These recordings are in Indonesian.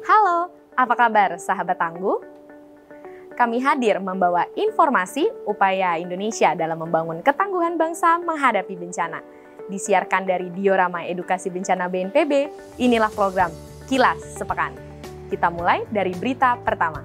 Halo, apa kabar sahabat tangguh? Kami hadir membawa informasi upaya Indonesia dalam membangun ketangguhan bangsa menghadapi bencana. Disiarkan dari Diorama Edukasi Bencana BNPB, inilah program Kilas Sepekan. Kita mulai dari berita pertama.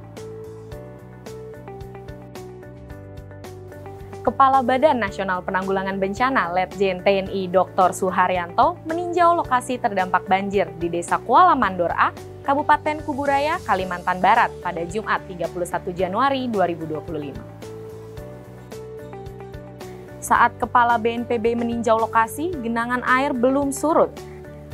Kepala Badan Nasional Penanggulangan Bencana Letjen TNI Dr. Suharyanto meninjau lokasi terdampak banjir di Desa Kuala Mandor A, Kabupaten Kuburaya, Kalimantan Barat pada Jumat 31 Januari 2025. Saat Kepala BNPB meninjau lokasi, genangan air belum surut.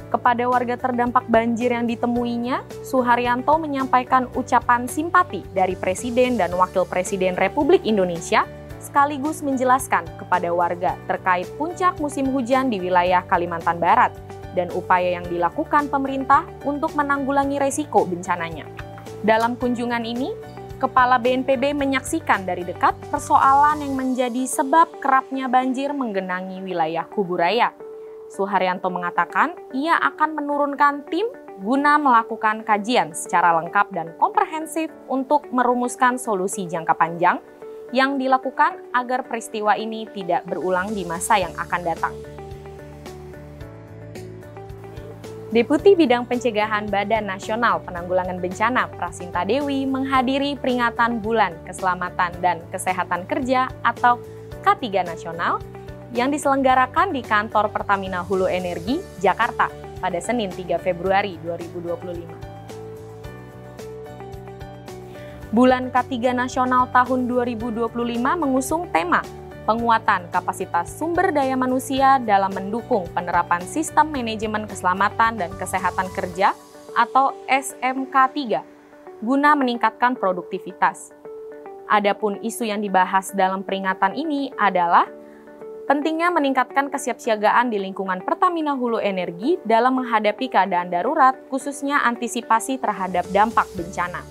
Kepada warga terdampak banjir yang ditemuinya, Suharyanto menyampaikan ucapan simpati dari Presiden dan Wakil Presiden Republik Indonesia, sekaligus menjelaskan kepada warga terkait puncak musim hujan di wilayah Kalimantan Barat dan upaya yang dilakukan pemerintah untuk menanggulangi resiko bencananya. Dalam kunjungan ini, Kepala BNPB menyaksikan dari dekat persoalan yang menjadi sebab kerapnya banjir menggenangi wilayah Kuburaya. Suharyanto mengatakan ia akan menurunkan tim guna melakukan kajian secara lengkap dan komprehensif untuk merumuskan solusi jangka panjang yang dilakukan agar peristiwa ini tidak berulang di masa yang akan datang. Deputi Bidang Pencegahan Badan Nasional Penanggulangan Bencana Prasinta Dewi menghadiri peringatan Bulan Keselamatan dan Kesehatan Kerja atau K3 Nasional yang diselenggarakan di kantor Pertamina Hulu Energi, Jakarta pada Senin 3 Februari 2025. Bulan K3 Nasional tahun 2025 mengusung tema penguatan kapasitas sumber daya manusia dalam mendukung penerapan Sistem Manajemen Keselamatan dan Kesehatan Kerja atau SMK3 guna meningkatkan produktivitas. Adapun isu yang dibahas dalam peringatan ini adalah pentingnya meningkatkan kesiapsiagaan di lingkungan Pertamina Hulu Energi dalam menghadapi keadaan darurat, khususnya antisipasi terhadap dampak bencana.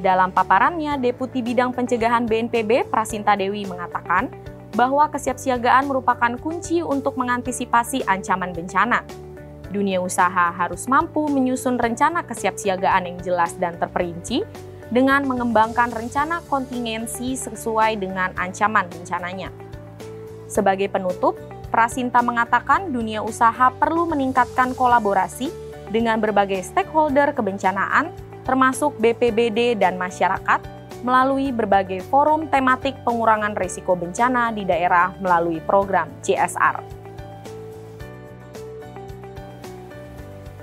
Dalam paparannya, Deputi Bidang Pencegahan BNPB Prasinta Dewi mengatakan bahwa kesiapsiagaan merupakan kunci untuk mengantisipasi ancaman bencana. Dunia usaha harus mampu menyusun rencana kesiapsiagaan yang jelas dan terperinci dengan mengembangkan rencana kontingensi sesuai dengan ancaman bencananya. Sebagai penutup, Prasinta mengatakan dunia usaha perlu meningkatkan kolaborasi dengan berbagai stakeholder kebencanaan termasuk BPBD dan masyarakat, melalui berbagai forum tematik pengurangan risiko bencana di daerah melalui program CSR.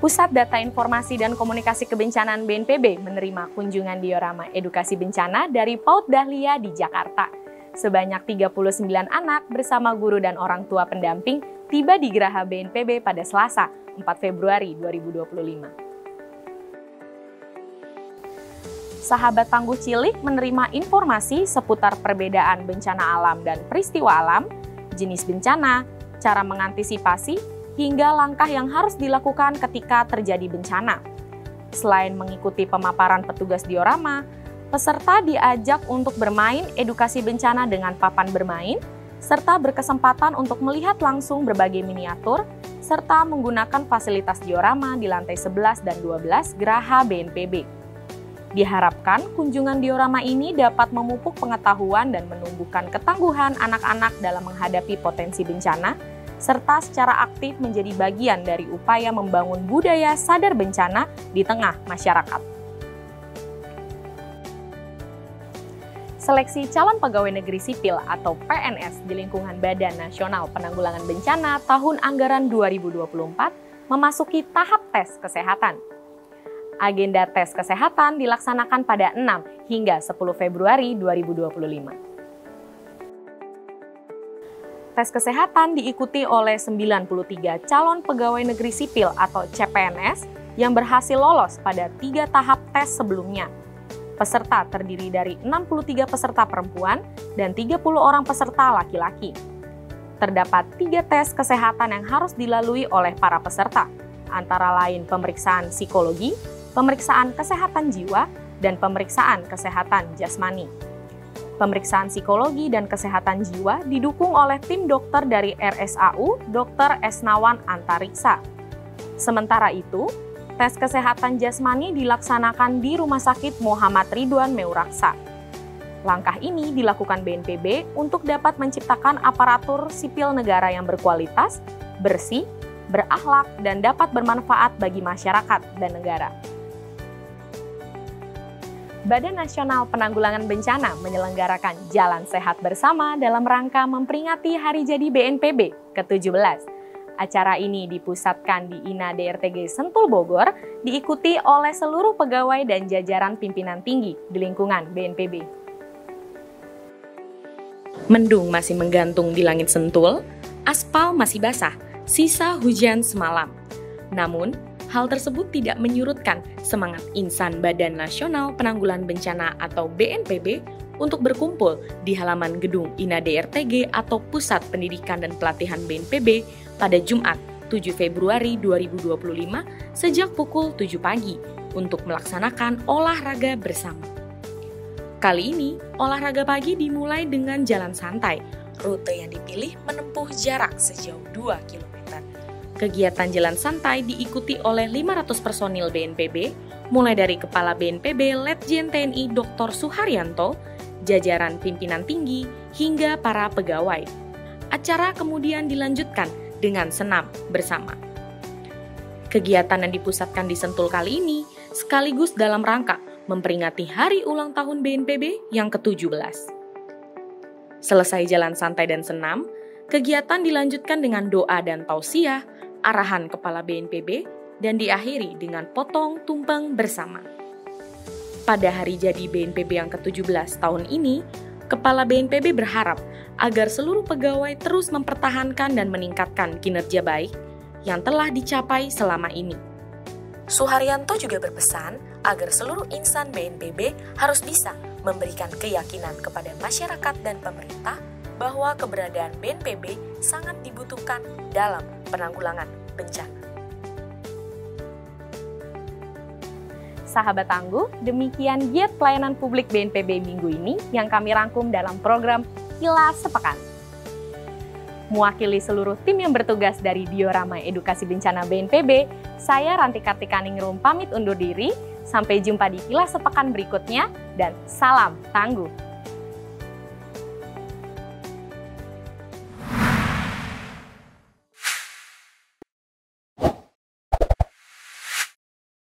Pusat Data Informasi dan Komunikasi Kebencanaan BNPB menerima kunjungan Diorama Edukasi Bencana dari PAUD Dahlia di Jakarta. Sebanyak 39 anak bersama guru dan orang tua pendamping tiba di Geraha BNPB pada Selasa, 4 Februari 2025. Sahabat Tangguh Cilik menerima informasi seputar perbedaan bencana alam dan peristiwa alam, jenis bencana, cara mengantisipasi, hingga langkah yang harus dilakukan ketika terjadi bencana. Selain mengikuti pemaparan petugas diorama, peserta diajak untuk bermain edukasi bencana dengan papan bermain, serta berkesempatan untuk melihat langsung berbagai miniatur, serta menggunakan fasilitas diorama di lantai 11 dan 12 Geraha BNPB. Diharapkan kunjungan diorama ini dapat memupuk pengetahuan dan menumbuhkan ketangguhan anak-anak dalam menghadapi potensi bencana, serta secara aktif menjadi bagian dari upaya membangun budaya sadar bencana di tengah masyarakat. Seleksi calon pegawai negeri sipil atau PNS di lingkungan Badan Nasional Penanggulangan Bencana tahun anggaran 2024 memasuki tahap tes kesehatan. Agenda tes kesehatan dilaksanakan pada 6 hingga 10 Februari 2025. Tes kesehatan diikuti oleh 93 calon pegawai negeri sipil atau CPNS yang berhasil lolos pada 3 tahap tes sebelumnya. Peserta terdiri dari 63 peserta perempuan dan 30 orang peserta laki-laki. Terdapat 3 tes kesehatan yang harus dilalui oleh para peserta, antara lain pemeriksaan psikologi, pemeriksaan kesehatan jiwa, dan pemeriksaan kesehatan jasmani. Pemeriksaan psikologi dan kesehatan jiwa didukung oleh tim dokter dari RSAU, Dr. Esnawan Antariksa. Sementara itu, tes kesehatan jasmani dilaksanakan di Rumah Sakit Muhammad Ridwan Meuraksa. Langkah ini dilakukan BNPB untuk dapat menciptakan aparatur sipil negara yang berkualitas, bersih, berakhlak, dan dapat bermanfaat bagi masyarakat dan negara. Badan Nasional Penanggulangan Bencana menyelenggarakan Jalan Sehat Bersama dalam rangka memperingati Hari Jadi BNPB ke-17. Acara ini dipusatkan di INA DRTG Sentul Bogor, diikuti oleh seluruh pegawai dan jajaran pimpinan tinggi di lingkungan BNPB. Mendung masih menggantung di langit Sentul, aspal masih basah, sisa hujan semalam. Namun, hal tersebut tidak menyurutkan semangat insan Badan Nasional Penanggulangan Bencana atau BNPB untuk berkumpul di halaman gedung INA DRTG atau Pusat Pendidikan dan Pelatihan BNPB pada Jumat 7 Februari 2025 sejak pukul 7 pagi untuk melaksanakan olahraga bersama. Kali ini, olahraga pagi dimulai dengan jalan santai. Rute yang dipilih menempuh jarak sejauh 2 km. Kegiatan jalan santai diikuti oleh 500 personil BNPB, mulai dari Kepala BNPB Letjen TNI Dr. Suharyanto, jajaran pimpinan tinggi, hingga para pegawai. Acara kemudian dilanjutkan dengan senam bersama. Kegiatan yang dipusatkan di Sentul kali ini sekaligus dalam rangka memperingati hari ulang tahun BNPB yang ke-17. Selesai jalan santai dan senam, kegiatan dilanjutkan dengan doa dan tausiah, arahan Kepala BNPB, dan diakhiri dengan potong tumpeng bersama. Pada hari jadi BNPB yang ke-17 tahun ini, Kepala BNPB berharap agar seluruh pegawai terus mempertahankan dan meningkatkan kinerja baik yang telah dicapai selama ini. Suharyanto juga berpesan agar seluruh insan BNPB harus bisa memberikan keyakinan kepada masyarakat dan pemerintah bahwa keberadaan BNPB sangat dibutuhkan dalam penanggulangan bencana. Sahabat Tangguh, demikian giat pelayanan publik BNPB minggu ini yang kami rangkum dalam program Kilas Sepekan. Mewakili seluruh tim yang bertugas dari Diorama Edukasi Bencana BNPB, saya Ranti Kartikaningrum pamit undur diri. Sampai jumpa di Kilas Sepekan berikutnya dan salam tangguh.